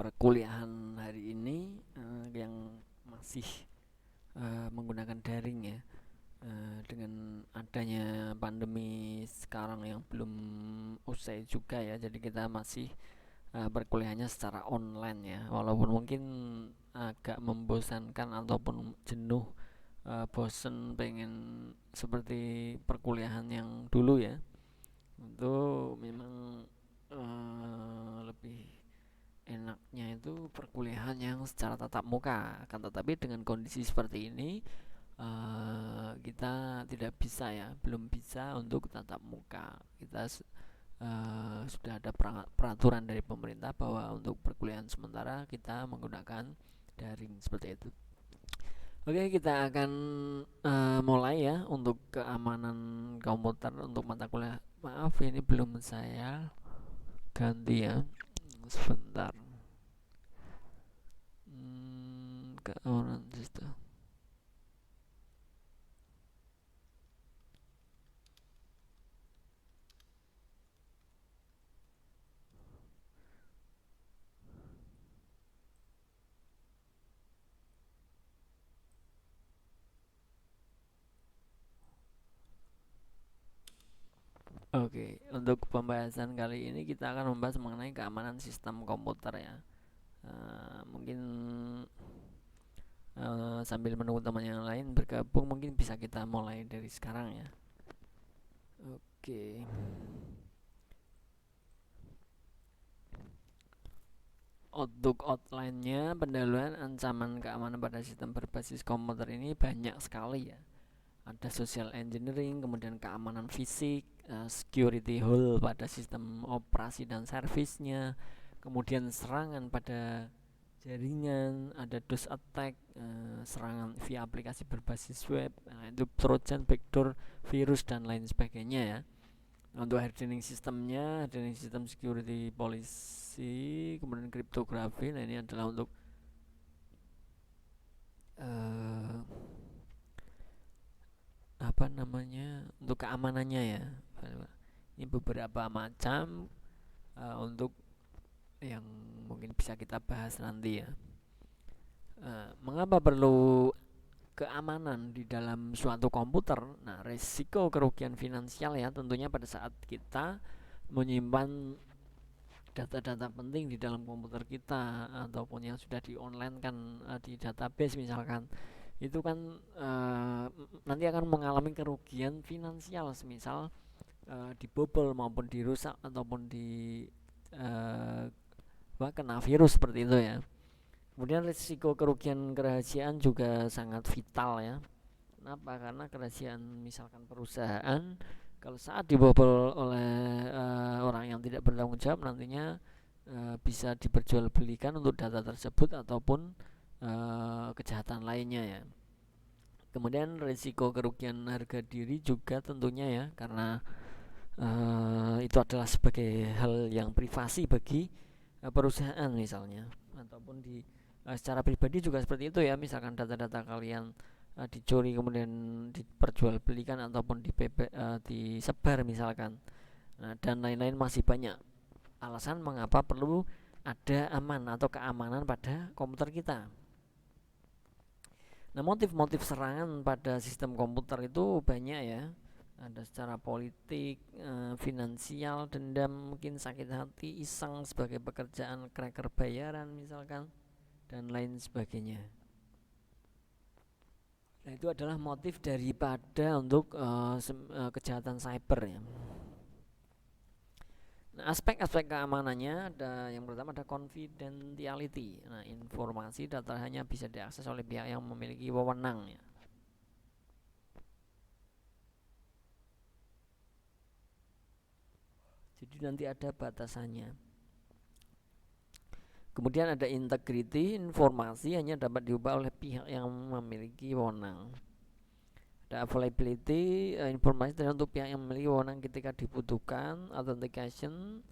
perkuliahan hari ini yang masih menggunakan daring ya, dengan adanya pandemi sekarang yang belum usai juga ya, jadi kita masih berkuliahnya secara online ya, walaupun mungkin agak membosankan ataupun jenuh, bosen pengen seperti perkuliahan yang dulu ya. Itu memang lebih enaknya itu perkuliahan yang secara tatap muka, akan tetapi dengan kondisi seperti ini kita tidak bisa ya, belum bisa untuk tatap muka. Kita sudah ada peraturan dari pemerintah bahwa untuk perkuliahan sementara kita menggunakan daring seperti itu. Oke, kita akan mulai ya untuk keamanan komputer untuk mata kuliah. Maaf, ini belum saya ganti ya. Sebentar. Keamanan sistem. Oke, untuk pembahasan kali ini kita akan membahas mengenai keamanan sistem komputer ya. Mungkin sambil menunggu teman yang lain bergabung, mungkin bisa kita mulai dari sekarang ya. Oke. Untuk outline-nya, pendahuluan ancaman keamanan pada sistem berbasis komputer ini banyak sekali ya. Ada social engineering, kemudian keamanan fisik, security hole pada sistem operasi dan servisnya, kemudian serangan pada jaringan, ada DOS attack, serangan via aplikasi berbasis web, itu trojan, backdoor, virus dan lain sebagainya ya. Untuk hardening sistemnya, hardening sistem security policy, kemudian kriptografi. Nah, ini adalah untuk apa namanya, untuk keamanannya ya. Ini beberapa macam untuk yang mungkin bisa kita bahas nanti ya. Mengapa perlu keamanan di dalam suatu komputer? Nah, resiko kerugian finansial ya, tentunya pada saat kita menyimpan data-data penting di dalam komputer kita ataupun yang sudah di online kan, di database misalkan, itu kan nanti akan mengalami kerugian finansial, semisal dibobol maupun dirusak ataupun di kena virus seperti itu ya. Kemudian risiko kerugian kerahasiaan juga sangat vital ya. Kenapa? Karena kerahasiaan misalkan perusahaan, kalau saat dibobol oleh orang yang tidak bertanggung jawab, nantinya bisa diperjualbelikan untuk data tersebut ataupun kejahatan lainnya ya. Kemudian risiko kerugian harga diri juga tentunya ya, karena itu adalah sebagai hal yang privasi bagi perusahaan misalnya, ataupun secara pribadi juga seperti itu ya. Misalkan data-data kalian dicuri kemudian diperjualbelikan ataupun disebar misalkan, dan lain-lain, masih banyak alasan mengapa perlu ada aman atau keamanan pada komputer kita. Nah, motif-motif serangan pada sistem komputer itu banyak ya. Ada secara politik, finansial, dendam, mungkin sakit hati, iseng sebagai pekerjaan cracker bayaran misalkan, dan lain sebagainya. Nah, itu adalah motif daripada untuk kejahatan cyber ya. Nah, aspek-aspek keamanannya ada, yang pertama ada confidentiality. Nah, informasi data hanya bisa diakses oleh pihak yang memiliki wewenang ya. Jadi nanti ada batasannya. Kemudian ada integrity, informasi hanya dapat diubah oleh pihak yang memiliki wewenang. Ada availability, informasi tergantung pihak yang memiliki wewenang ketika dibutuhkan. Authentication,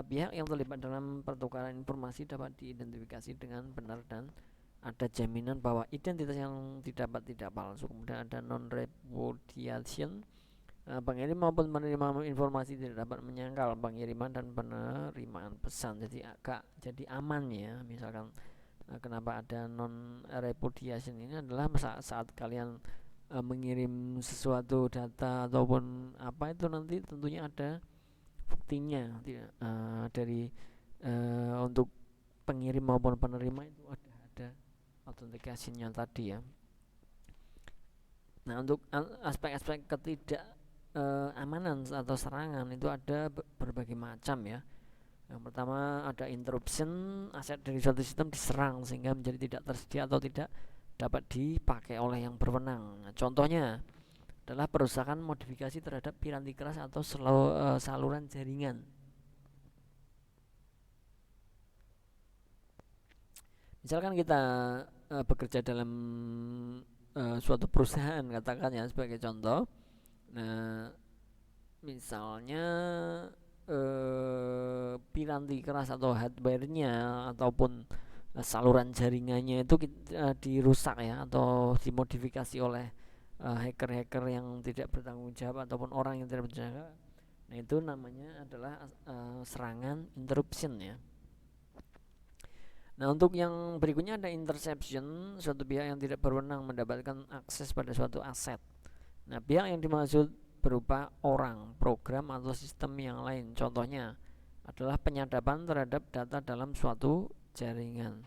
pihak yang terlibat dalam pertukaran informasi dapat diidentifikasi dengan benar dan ada jaminan bahwa identitas yang didapat tidak palsu. Kemudian ada non repudiation, pengirim maupun penerima informasi tidak dapat menyangkal pengiriman dan penerimaan pesan, jadi aman ya. Misalkan kenapa ada non repudiation ini adalah saat kalian mengirim sesuatu data ataupun apa itu nanti tentunya ada buktinya dari untuk pengirim maupun penerima itu ada authentication-nya tadi ya. Nah, untuk aspek-aspek ketidakamanan atau serangan itu ada berbagai macam ya. Yang pertama ada interruption, aset dari suatu sistem diserang sehingga menjadi tidak tersedia atau tidak dapat dipakai oleh yang berwenang. Nah, contohnya adalah perusahaan modifikasi terhadap piranti keras atau saluran jaringan. Misalkan kita bekerja dalam suatu perusahaan, katakan ya sebagai contoh. Nah, misalnya piranti keras atau hardware-nya ataupun saluran jaringannya itu dirusak ya, atau dimodifikasi oleh hacker-hacker yang tidak bertanggung jawab ataupun orang yang tidak bertanggung jawab. Nah, itu namanya adalah serangan interruption ya. Nah, untuk yang berikutnya ada interception, suatu pihak yang tidak berwenang mendapatkan akses pada suatu aset. Nah, pihak yang dimaksud berupa orang, program atau sistem yang lain. Contohnya adalah penyadapan terhadap data dalam suatu jaringan.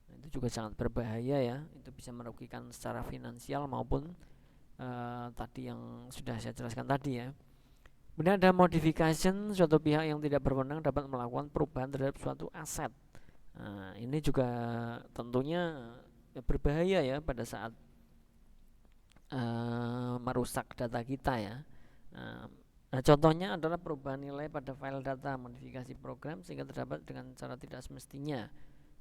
Nah, itu juga sangat berbahaya ya. Itu bisa merugikan secara finansial maupun tadi yang sudah saya jelaskan tadi ya. Kemudian ada modification, suatu pihak yang tidak berwenang dapat melakukan perubahan terhadap suatu aset. Nah, ini juga tentunya berbahaya ya pada saat merusak data kita ya. Nah, contohnya adalah perubahan nilai pada file data, modifikasi program sehingga terdapat dengan cara tidak semestinya.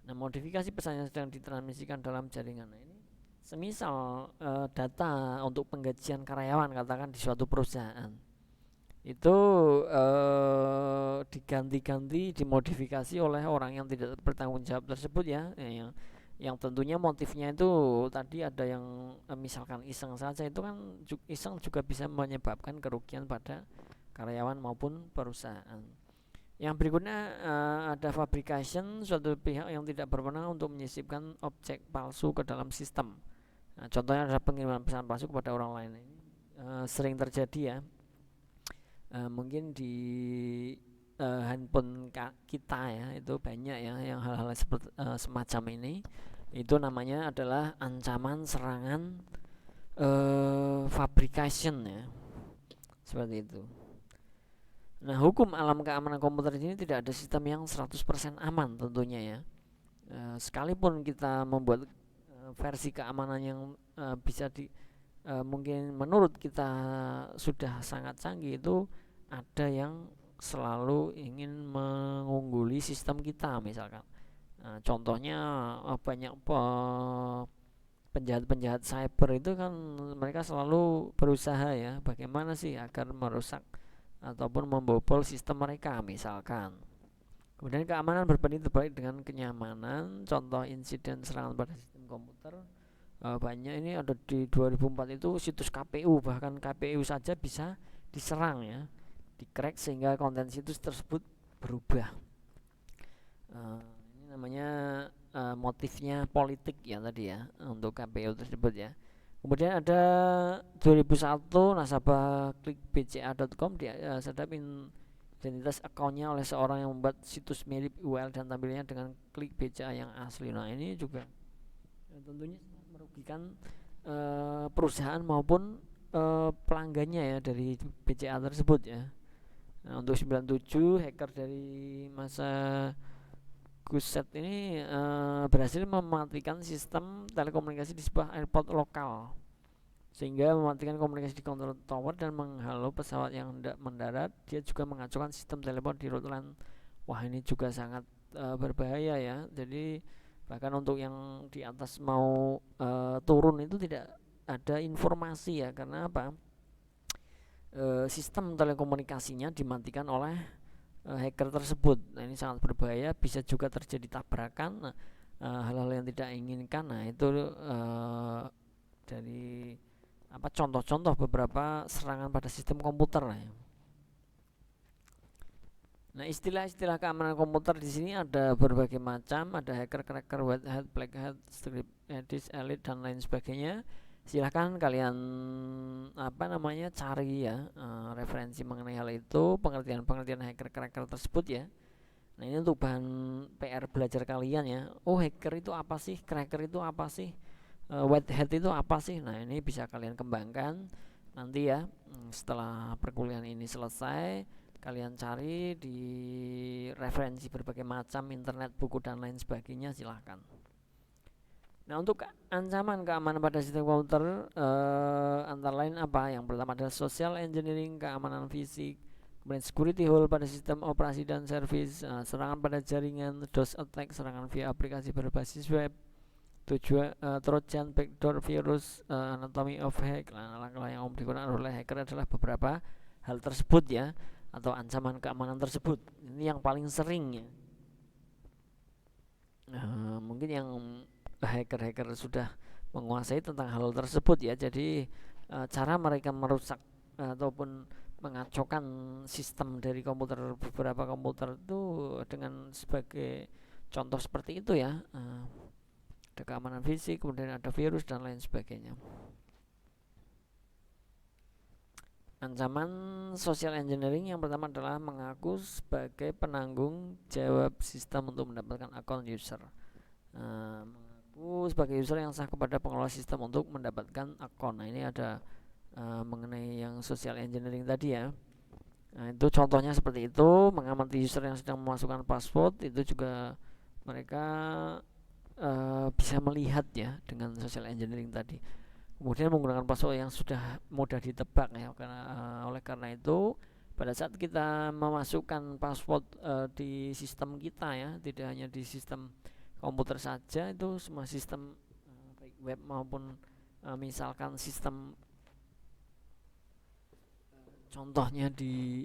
Nah, modifikasi pesan yang sedang ditransmisikan dalam jaringan. Nah, ini semisal data untuk penggajian karyawan katakan di suatu perusahaan itu diganti-ganti, dimodifikasi oleh orang yang tidak bertanggung jawab tersebut ya, yang tentunya motifnya itu tadi ada yang misalkan iseng saja, itu kan iseng juga bisa menyebabkan kerugian pada karyawan maupun perusahaan. Yang berikutnya ada fabrication, suatu pihak yang tidak berwenang untuk menyisipkan objek palsu ke dalam sistem. Nah, contohnya adalah pengiriman pesan palsu kepada orang lain. Ini sering terjadi ya. Mungkin di handphone kita ya, itu banyak ya yang hal-hal seperti semacam ini. Itu namanya adalah ancaman serangan fabrication ya, seperti itu. Nah, hukum alam keamanan komputer ini tidak ada sistem yang 100% aman tentunya ya. Sekalipun kita membuat versi keamanan yang bisa mungkin menurut kita sudah sangat canggih, itu ada yang selalu ingin mengungguli sistem kita misalkan. Nah, contohnya banyak penjahat-penjahat cyber itu kan mereka selalu berusaha ya bagaimana sih agar merusak ataupun membobol sistem mereka misalkan. Kemudian keamanan berbanding terbalik dengan kenyamanan. Contoh insiden serangan pada sistem komputer banyak ini ada di 2004 itu situs KPU, bahkan KPU saja bisa diserang ya, di-crack sehingga konten situs tersebut berubah. Ini namanya motifnya politik ya tadi ya untuk KPU tersebut ya. Kemudian ada 2001 nasabah klikbca.com disadap identitas akunnya oleh seorang yang membuat situs mirip URL dan tampilnya dengan klik BCA yang asli. Nah, ini juga tentunya merugikan perusahaan maupun pelanggannya ya dari BCA tersebut ya. Nah, untuk 97 hacker dari masa Guset ini berhasil mematikan sistem telekomunikasi di sebuah airport lokal, sehingga mematikan komunikasi di control tower dan menghalau pesawat yang hendak mendarat. Dia juga mengacaukan sistem telepon di route LAN. Wah, ini juga sangat berbahaya ya. Jadi bahkan untuk yang di atas mau turun itu tidak ada informasi ya, karena apa? Sistem telekomunikasinya dimatikan oleh hacker tersebut. Nah, ini sangat berbahaya, bisa juga terjadi tabrakan, hal-hal yang tidak inginkan. Nah, itu dari contoh-contoh beberapa serangan pada sistem komputer lah ya. Nah, istilah-istilah keamanan komputer di sini ada berbagai macam, ada hacker, cracker, white hat, black hat, script edit, elite dan lain sebagainya. Silahkan kalian cari ya referensi mengenai hal itu, pengertian hacker, cracker tersebut ya. Nah, ini untuk bahan PR belajar kalian ya. Oh, hacker itu apa sih? Cracker itu apa sih? White hat itu apa sih? Nah, ini bisa kalian kembangkan nanti ya setelah perkuliahan ini selesai. Kalian cari di referensi berbagai macam internet, buku dan lain sebagainya, silahkan. Nah, untuk ancaman keamanan pada sistem komputer antara lain apa? Yang pertama adalah social engineering, keamanan fisik, kemudian security hole pada sistem operasi dan service, serangan pada jaringan, DOS attack, serangan via aplikasi berbasis web, Trojan, backdoor, virus, anatomy of hack. Langkah yang digunakan oleh hacker adalah beberapa hal tersebut ya, atau ancaman keamanan tersebut. Ini yang paling sering ya. Mungkin yang hacker-hacker sudah menguasai tentang hal tersebut ya. Jadi cara mereka merusak ataupun mengacaukan sistem dari komputer, beberapa komputer itu dengan sebagai contoh seperti itu ya. Ada keamanan fisik, kemudian ada virus dan lain sebagainya. Ancaman social engineering yang pertama adalah mengaku sebagai penanggung jawab sistem untuk mendapatkan akun user. Mengaku sebagai user yang sah kepada pengelola sistem untuk mendapatkan akun. Nah, ini ada mengenai yang social engineering tadi ya. Nah, itu contohnya seperti itu, mengamati user yang sedang memasukkan password, itu juga mereka bisa melihat ya dengan social engineering tadi. Kemudian menggunakan password yang sudah mudah ditebak ya, oleh karena itu pada saat kita memasukkan password di sistem kita ya, tidak hanya di sistem komputer saja, itu semua sistem baik web maupun misalkan sistem contohnya di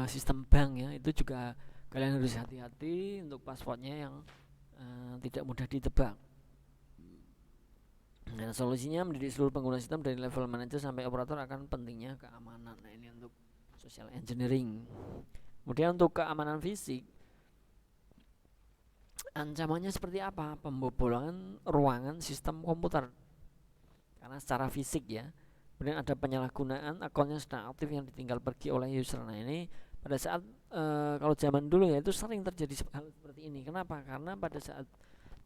sistem bank ya, itu juga kalian harus hati-hati untuk passwordnya yang tidak mudah ditebak. Nah, solusinya mendidik seluruh pengguna sistem dari level manager sampai operator akan pentingnya keamanan. Nah, ini untuk social engineering. Kemudian untuk keamanan fisik, ancamannya seperti apa? Pembobolan ruangan sistem komputer karena secara fisik ya. Kemudian ada penyalahgunaan akunnya sedang aktif yang ditinggal pergi oleh user. Nah, ini pada saat kalau zaman dulu ya itu sering terjadi hal seperti ini. Kenapa? Karena pada saat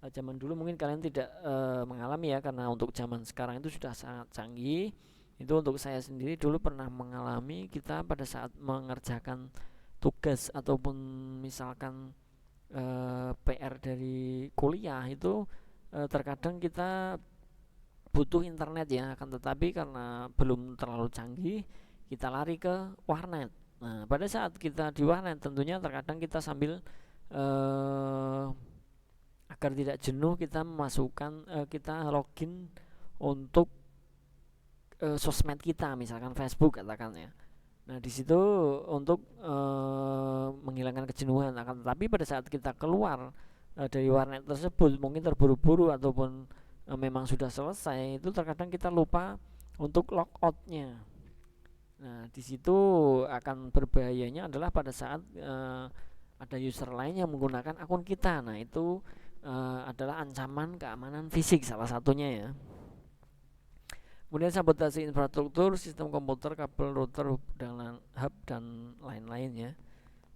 zaman dulu mungkin kalian tidak mengalami ya, karena untuk zaman sekarang itu sudah sangat canggih. Itu untuk saya sendiri dulu pernah mengalami, kita pada saat mengerjakan tugas ataupun misalkan PR dari kuliah itu terkadang kita butuh internet ya, akan tetapi karena belum terlalu canggih kita lari ke warnet. Nah, pada saat kita di warnet tentunya terkadang kita sambil agar tidak jenuh kita memasukkan kita login untuk sosmed kita, misalkan Facebook katakan ya. Nah, di situ untuk menghilangkan kejenuhan. Akan tetapi pada saat kita keluar dari warnet tersebut, mungkin terburu-buru ataupun memang sudah selesai, itu terkadang kita lupa untuk logoutnya. Nah, di situ akan berbahayanya adalah pada saat ada user lain yang menggunakan akun kita. Nah, itu adalah ancaman keamanan fisik salah satunya ya. Kemudian sabotase infrastruktur, sistem komputer, kabel, router, hub dan lain-lain ya.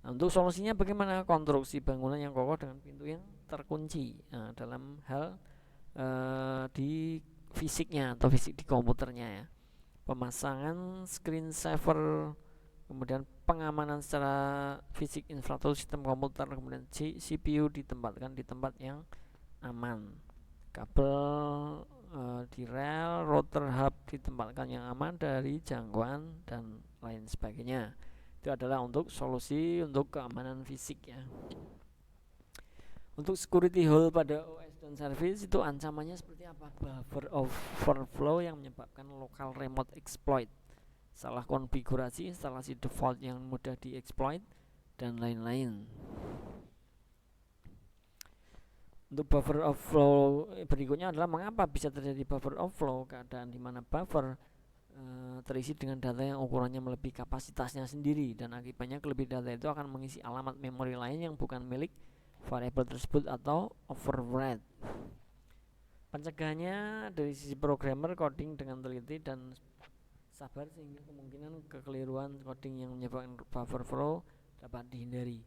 Nah, untuk solusinya bagaimana? Konstruksi bangunan yang kokoh dengan pintu yang terkunci dalam hal di fisiknya atau fisik di komputernya ya. Pemasangan screen saver, kemudian pengamanan secara fisik infrastruktur sistem komputer, kemudian CPU ditempatkan di tempat yang aman, kabel di rel, router, hub ditempatkan yang aman dari jangkauan dan lain sebagainya. Itu adalah untuk solusi untuk keamanan fisik ya. Untuk security hole pada OS dan service itu ancamannya seperti apa? Buffer overflow yang menyebabkan local remote exploit, salah konfigurasi, instalasi default yang mudah dieksploit dan lain-lain. Untuk buffer overflow berikutnya adalah mengapa bisa terjadi buffer overflow, keadaan di mana buffer terisi dengan data yang ukurannya melebihi kapasitasnya sendiri, dan akibatnya kelebihan data itu akan mengisi alamat memori lain yang bukan milik variabel tersebut atau overwrite. Pencegahannya dari sisi programmer, coding dengan teliti dan sabar sehingga kemungkinan kekeliruan coding yang menyebabkan buffer flow dapat dihindari.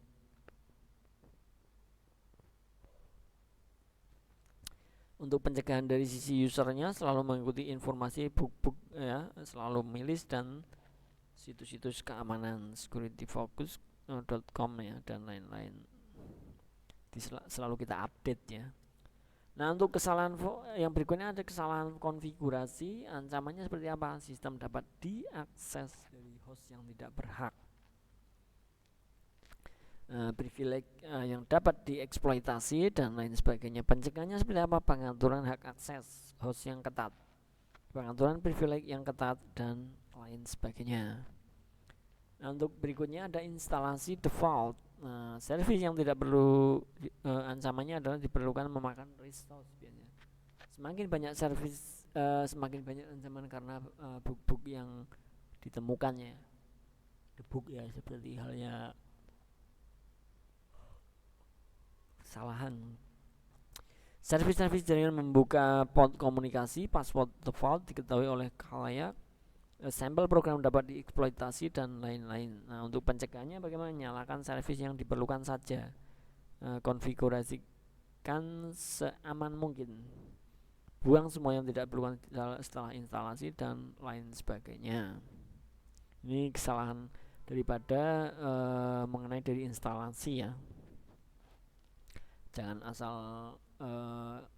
Untuk pencegahan dari sisi usernya, selalu mengikuti informasi book ya, selalu milis dan situs-situs keamanan securityfocus.com ya, dan lain-lain. Selalu kita update ya. Nah, untuk kesalahan yang berikutnya ada kesalahan konfigurasi. Ancamannya seperti apa? Sistem dapat diakses dari host yang tidak berhak. Privilege yang dapat dieksploitasi dan lain sebagainya. Pencegahannya seperti apa? Pengaturan hak akses host yang ketat, pengaturan privilege yang ketat, dan lain sebagainya. Nah, untuk berikutnya ada instalasi default. Service yang tidak perlu ancamannya adalah diperlukan memakan resource biasanya. Semakin banyak service, semakin banyak ancaman karena bug-bug yang ditemukannya. Debug ya, seperti halnya kesalahan. Service jaringan membuka port komunikasi, password default diketahui oleh khalayak, sampel program dapat dieksploitasi, dan lain-lain. Nah, untuk pencegahannya bagaimana? Nyalakan service yang diperlukan saja, konfigurasikan seaman mungkin, buang semua yang tidak diperlukan setelah instalasi, dan lain sebagainya. Ini kesalahan daripada mengenai dari instalasi ya. Jangan asal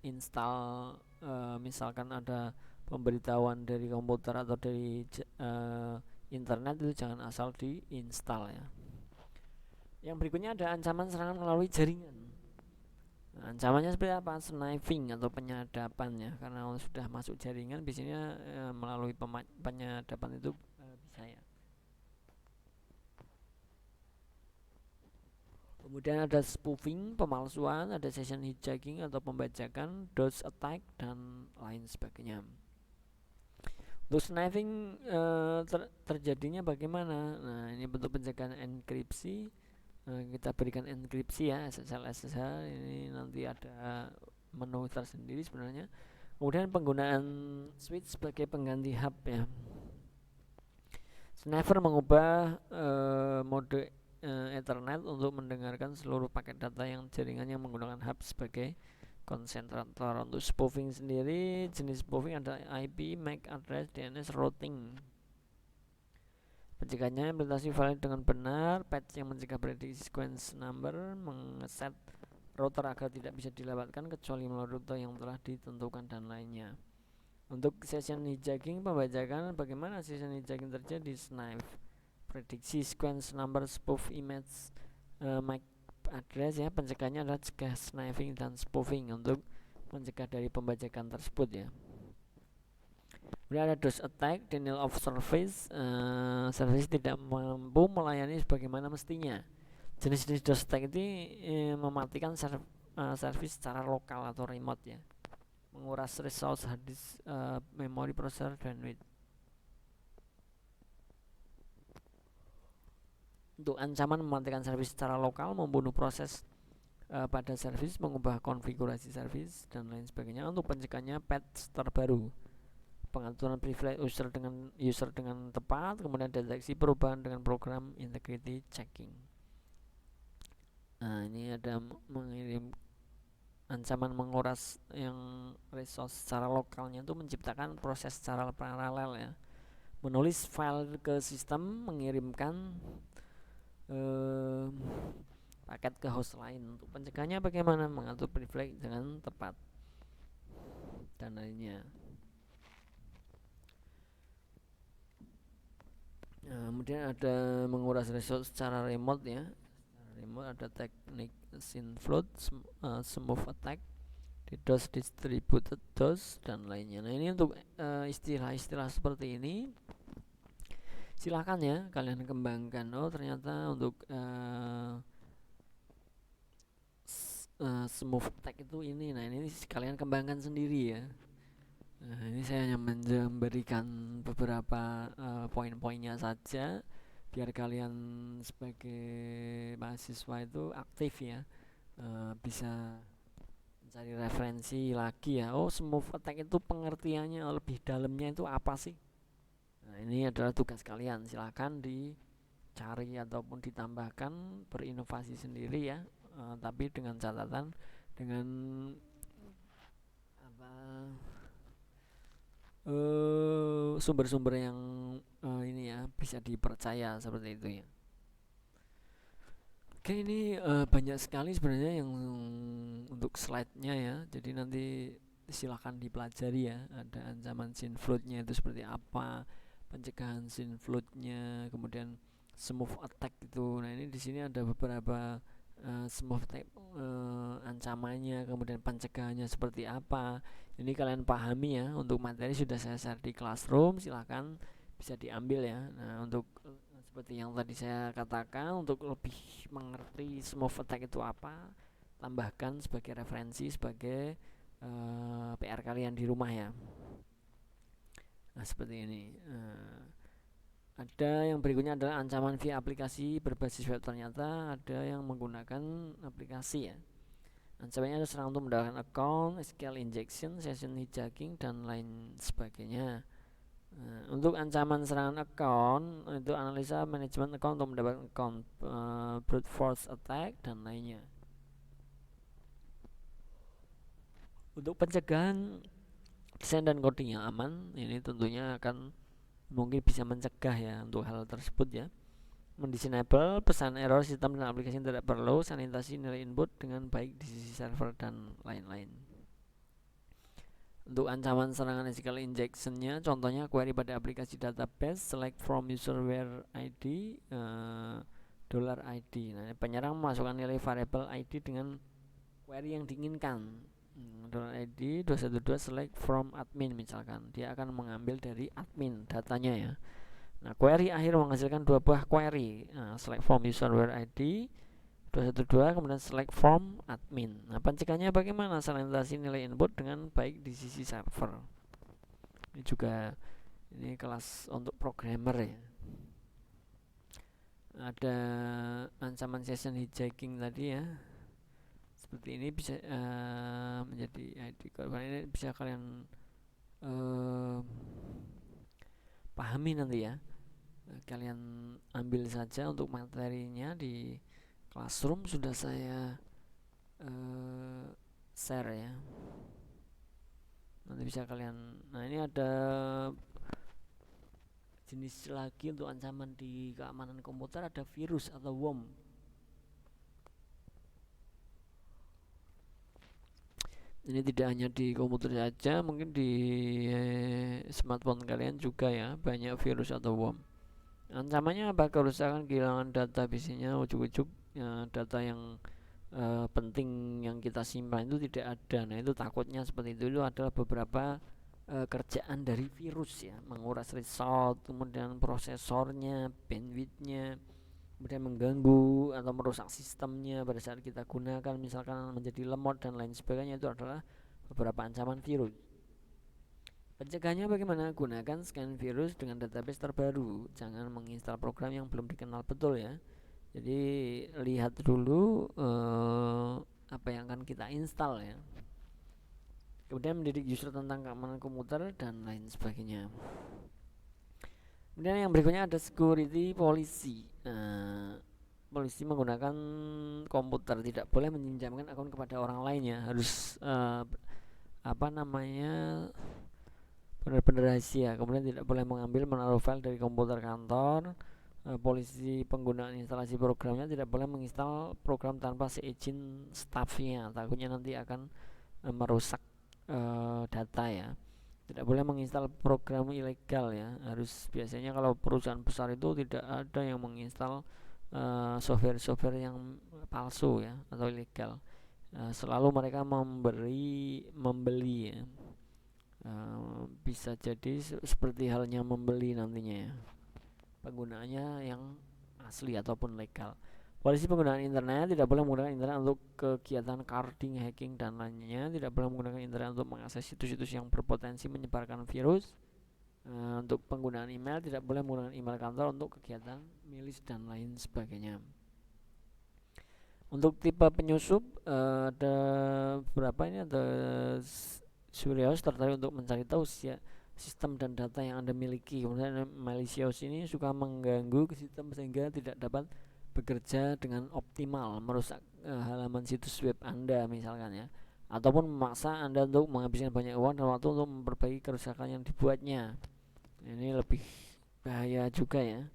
install, misalkan ada pemberitahuan dari komputer atau dari internet, itu jangan asal diinstal ya. Yang berikutnya ada ancaman serangan melalui jaringan. Nah, ancamannya seperti apa? Sniping atau penyadapan ya, karena sudah masuk jaringan biasanya melalui penyadapan itu bisa ya. Kemudian ada spoofing, pemalsuan, ada session hijacking atau pembajakan, DOS attack, dan lain sebagainya. Untuk sniping terjadinya bagaimana? Nah, ini bentuk pencegahan enkripsi. Kita berikan enkripsi ya, SSL SSL. Ini nanti ada menu tersendiri sebenarnya. Kemudian penggunaan switch sebagai pengganti hub ya. Sniper mengubah mode Ethernet untuk mendengarkan seluruh paket data yang jaringannya menggunakan hub sebagai konsentrator. Untuk spoofing sendiri, jenis spoofing ada IP, MAC address, DNS, routing. Pencegahannya implementasi valid dengan benar, patch yang mencegah prediksi sequence number, mengeset router agar tidak bisa dilewatkan kecuali melalui rute yang telah ditentukan, dan lainnya. Untuk session hijacking, pembajakan, bagaimana session hijacking terjadi? Snipe, prediksi sequence number, spoof image, MAC address ya. Pencegahannya adalah cegah sniping dan spoofing untuk mencegah dari pembajakan tersebut ya. Kemudian ada DOS attack, denial of service, service tidak mampu melayani sebagaimana mestinya. Jenis-jenis DOS attack itu mematikan service secara lokal atau remote ya, menguras resource hard disk, memori, processor, bandwidth. Untuk ancaman mematikan service secara lokal, membunuh proses pada service, mengubah konfigurasi service, dan lain sebagainya. Untuk pencegahannya patch terbaru, pengaturan privilege user dengan tepat, kemudian deteksi perubahan dengan program integrity checking. Nah, ini ada mengirim ancaman menguras yang resource secara lokalnya itu menciptakan proses secara paralel ya, menulis file ke sistem, mengirimkan paket ke host lain. Untuk pencegahannya bagaimana? Mengatur privilege dengan tepat, dan lainnya. Kemudian ada menguras resource secara remote ya. Remote ada teknik synfloat, smooth attack, DDoS, distributed DOS, dan lainnya. Nah, ini untuk istilah-istilah seperti ini silahkan ya kalian kembangkan. Oh, ternyata untuk smooth attack itu ini. Nah, ini kalian kembangkan sendiri ya. Nah, ini saya hanya memberikan beberapa poin-poinnya saja biar kalian sebagai mahasiswa itu aktif ya, bisa mencari referensi lagi ya. Oh, smooth attack itu pengertiannya lebih dalamnya itu apa sih? Nah, ini adalah tugas kalian. Silakan dicari ataupun ditambahkan, berinovasi sendiri ya. Tapi dengan catatan, dengan apa, sumber-sumber yang ini ya bisa dipercaya seperti itu ya. Oke, ini banyak sekali sebenarnya yang untuk slide-nya ya. Jadi nanti silahkan dipelajari ya. Ada ancaman synflood-nya itu seperti apa, pencegahan synflood-nya, kemudian smooth attack itu. Nah, ini di sini ada beberapa smooth attack ancamannya, kemudian pencegahannya seperti apa. Ini kalian pahami ya. Untuk materi sudah saya share di Classroom, silahkan bisa diambil ya. Nah, untuk seperti yang tadi saya katakan, untuk lebih mengerti smooth attack itu apa, tambahkan sebagai referensi, sebagai PR kalian di rumah ya. Nah, seperti ini. Ada yang berikutnya adalah ancaman via aplikasi berbasis web. Ternyata ada yang menggunakan aplikasi ya. Ancamannya ada serang untuk mendapatkan account, SQL injection, session hijacking, dan lain sebagainya. Nah, untuk ancaman serangan account itu analisa manajemen account untuk mendapatkan account, brute force attack, dan lainnya. Untuk pencegahan, desain dan coding yang aman, ini tentunya akan mungkin bisa mencegah ya untuk hal tersebut ya. Mendisable pesan error sistem dan aplikasi yang tidak perlu, sanitasi nilai input dengan baik di sisi server, dan lain-lain. Untuk ancaman serangan SQL injection-nya, contohnya query pada aplikasi database, select from user where ID, $ID. Nah, penyerang memasukkan nilai variable ID dengan query yang diinginkan. $ID 212 select from admin misalkan, dia akan mengambil dari admin datanya ya. Nah, query akhir menghasilkan dua buah query, select from user where ID 212, kemudian select from admin. Nah, pencegahannya bagaimana? Sanitasi nilai input dengan baik di sisi server. Ini juga ini kelas untuk programmer ya. Ada ancaman session hijacking tadi ya. Seperti ini bisa menjadi ID korban. Ini bisa kalian pahami nanti ya. Kalian ambil saja untuk materinya di Classroom, sudah saya share ya. Nanti bisa kalian. Nah, ini ada jenis lagi untuk ancaman di keamanan komputer, ada virus atau worm. Ini tidak hanya di komputer saja, mungkin di smartphone kalian juga ya, banyak virus atau worm. Ancamannya apa? Kerusakan, kehilangan data, biasanya ujuk-ujuk data yang penting yang kita simpan itu tidak ada. Nah, itu takutnya seperti itu adalah beberapa kerjaan dari virus ya, menguras resource, kemudian prosesornya, bandwidthnya, kemudian mengganggu atau merusak sistemnya pada saat kita gunakan, misalkan menjadi lemot dan lain sebagainya. Itu adalah beberapa ancaman virus. Pencegahannya bagaimana? Gunakan scan virus dengan database terbaru. Jangan menginstal program yang belum dikenal betul ya. Jadi lihat dulu apa yang akan kita install ya. Kemudian mendidik user tentang keamanan komputer dan lain sebagainya. Kemudian yang berikutnya ada security policy. Polisi menggunakan komputer, tidak boleh meminjamkan akun kepada orang lain ya. Harus benar-benar rahasia. Kemudian tidak boleh mengambil menaruh file dari komputer kantor. Polisi penggunaan instalasi programnya tidak boleh menginstal program tanpa seizin staffnya, takutnya nanti akan merusak data ya. Tidak boleh menginstal program ilegal ya. Harus, biasanya kalau perusahaan besar itu tidak ada yang menginstal software yang palsu ya atau ilegal. Selalu mereka membeli ya. Bisa jadi seperti halnya membeli nantinya ya, penggunaannya yang asli ataupun legal. Polisi penggunaan internet tidak boleh menggunakan internet untuk kegiatan carding, hacking, dan lainnya. Tidak boleh menggunakan internet untuk mengakses situs-situs yang berpotensi menyebarkan virus. Untuk penggunaan email tidak boleh menggunakan email kantor untuk kegiatan milis dan lain sebagainya. Untuk tipe penyusup ada beberapa ini ada Surios tertarik untuk mencari tahu sistem dan data yang Anda miliki. Kemudian malicious ini suka mengganggu ke sistem sehingga tidak dapat bekerja dengan optimal, merusak halaman situs web Anda misalkan ya, ataupun memaksa Anda untuk menghabiskan banyak uang dan waktu untuk memperbaiki kerusakan yang dibuatnya. Ini lebih bahaya juga ya.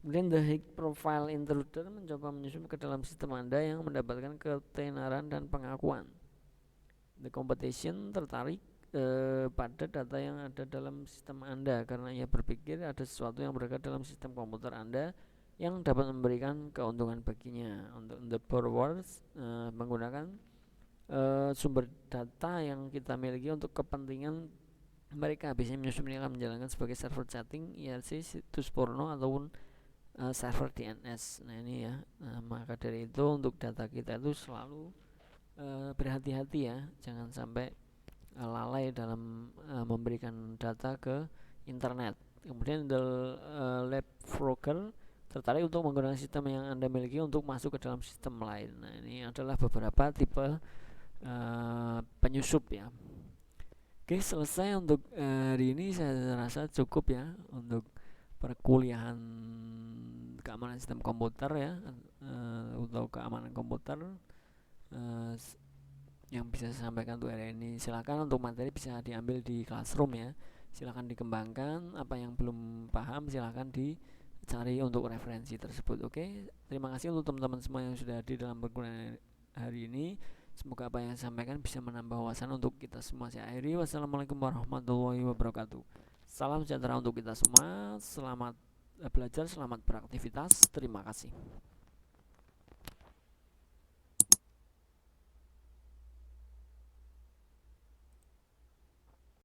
Kemudian the high profile intruder mencoba menyusup ke dalam sistem Anda yang mendapatkan ketenaran dan pengakuan. The competition tertarik pada data yang ada dalam sistem Anda karena ia berpikir ada sesuatu yang berada dalam sistem komputer Anda yang dapat memberikan keuntungan baginya. Untuk the borrowers menggunakan sumber data yang kita miliki untuk kepentingan mereka. Biasanya menyusup ini akan menjalankan sebagai server chatting, IRC, situs porno ataupun server DNS. Nah ini ya, maka dari itu untuk data kita itu selalu berhati-hati ya, jangan sampai lalai dalam memberikan data ke internet. Kemudian the lab broker tertarik untuk menggunakan sistem yang Anda miliki untuk masuk ke dalam sistem lain. Nah ini adalah beberapa tipe penyusup ya. Oke, selesai untuk hari ini. Saya rasa cukup ya untuk perkuliahan keamanan sistem komputer ya, atau keamanan komputer yang bisa saya sampaikan untuk hari ini. Silakan untuk materi bisa diambil di Classroom ya. Silakan dikembangkan, apa yang belum paham silakan dicari untuk referensi tersebut. Oke, terima kasih untuk teman-teman semua yang sudah hadir dalam perkuliahan hari ini. Semoga apa yang saya sampaikan bisa menambah wawasan untuk kita semua. Saya akhiri. Wassalamualaikum warahmatullahi wabarakatuh. Salam sejahtera untuk kita semua. Selamat belajar, selamat beraktivitas. Terima kasih.